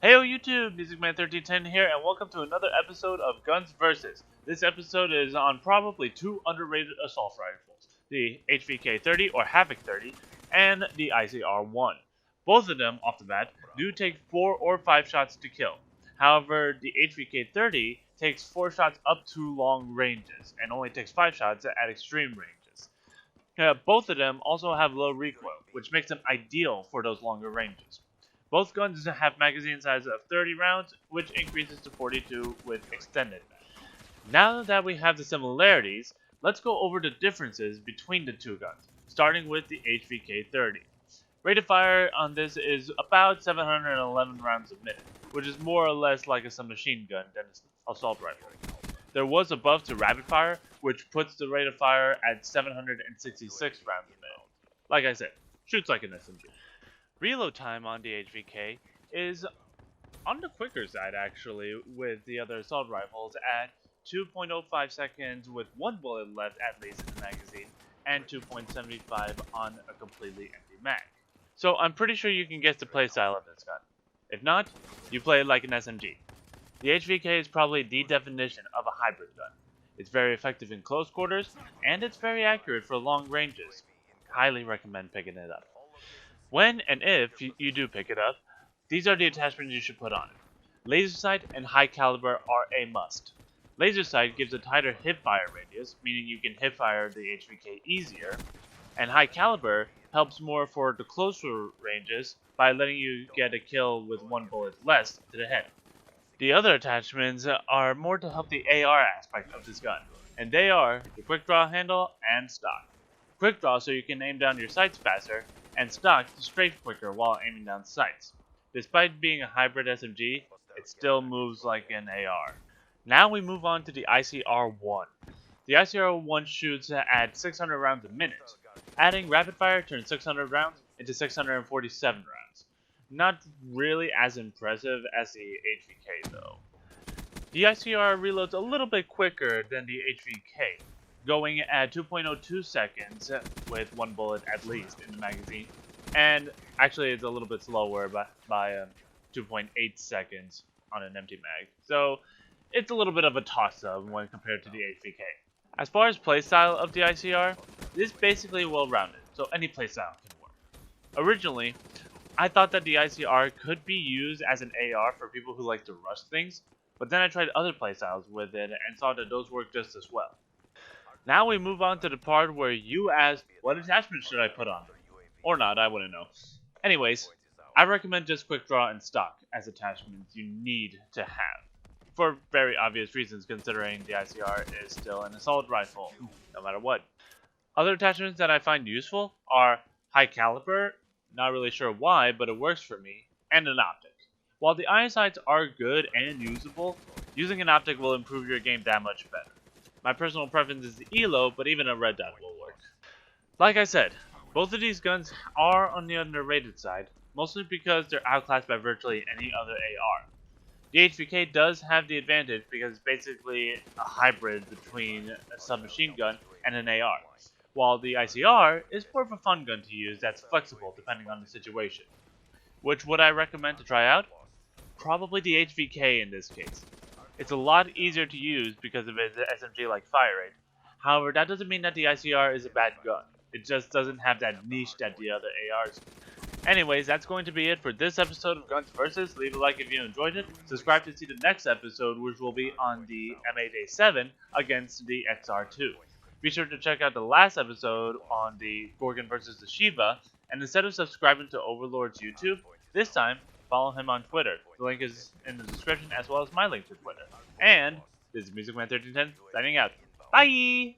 Heyo YouTube, MusicMan1310 here, and welcome to another episode of Guns Versus. This episode is on probably two underrated assault rifles, the HVK-30 or HVK-30 and the ICR-1. Both of them, off the bat, do take 4 or 5 shots to kill. However, the HVK-30 takes 4 shots up to long ranges, and only takes 5 shots at extreme ranges. Both of them also have low recoil, which makes them ideal for those longer ranges. Both guns have magazine size of 30 rounds, which increases to 42 with extended. Now that we have the similarities, let's go over the differences between the two guns, starting with the HVK-30. Rate of fire on this is about 711 rounds a minute, which is more or less like a submachine gun than an assault rifle. There was a buff to rapid fire, which puts the rate of fire at 766 rounds a minute. Like I said, shoots like an SMG. Reload time on the HVK is on the quicker side actually, with the other assault rifles at 2.05 seconds with 1 bullet left at least in the magazine, and 2.75 on a completely empty mag. So I'm pretty sure you can guess the playstyle of this gun. If not, you play it like an SMG. The HVK is probably the definition of a hybrid gun. It's very effective in close quarters, and it's very accurate for long ranges. Highly recommend picking it up. When and if you do pick it up, these are the attachments you should put on it. Laser sight and high caliber are a must. Laser sight gives a tighter hipfire radius, meaning you can hipfire the HVK easier, and high caliber helps more for the closer ranges by letting you get a kill with 1 bullet less to the head. The other attachments are more to help the AR aspect of this gun, and they are the quick draw handle and stock. Quick draw so you can aim down your sights faster, and stock to strafe quicker while aiming down sights. Despite being a hybrid SMG, it still moves like an AR. Now we move on to the ICR-1. The ICR-1 shoots at 600 rounds a minute. Adding rapid fire turns 600 rounds into 647 rounds. Not really as impressive as the HVK though. The ICR reloads a little bit quicker than the HVK, going at 2.02 seconds with 1 bullet at least in the magazine, and actually it's a little bit slower by 2.8 seconds on an empty mag, so it's a little bit of a toss-up when compared to the HVK. As far as playstyle of the ICR, this is basically well-rounded, so any playstyle can work. Originally, I thought that the ICR could be used as an AR for people who like to rush things, but then I tried other playstyles with it and saw that those work just as well. Now we move on to the part where you ask, what attachment should I put on? Or not, I wouldn't know. Anyways, I recommend just quick draw and stock as attachments you need to have. For very obvious reasons, considering the ICR is still an assault rifle, no matter what. Other attachments that I find useful are high caliber, not really sure why, but it works for me, and an optic. While the iron sights are good and usable, using an optic will improve your game that much better. My personal preference is the ELO, but even a red dot will work. Like I said, both of these guns are on the underrated side, mostly because they're outclassed by virtually any other AR. The HVK does have the advantage because it's basically a hybrid between a submachine gun and an AR, while the ICR is more of a fun gun to use that's flexible depending on the situation. Which would I recommend to try out? Probably the HVK in this case. It's a lot easier to use because of its SMG-like fire rate. However, that doesn't mean that the ICR is a bad gun. It just doesn't have that niche that the other ARs do. Anyways, that's going to be it for this episode of Guns Versus. Leave a like if you enjoyed it. Subscribe to see the next episode, which will be on the M8A7 against the XR-2. Be sure to check out the last episode on the Gorgon versus the Shiva, and instead of subscribing to Overlord's YouTube, this time, follow him on Twitter. The link is in the description as well as my link to Twitter. And this is MusicMan1310 signing out. Bye!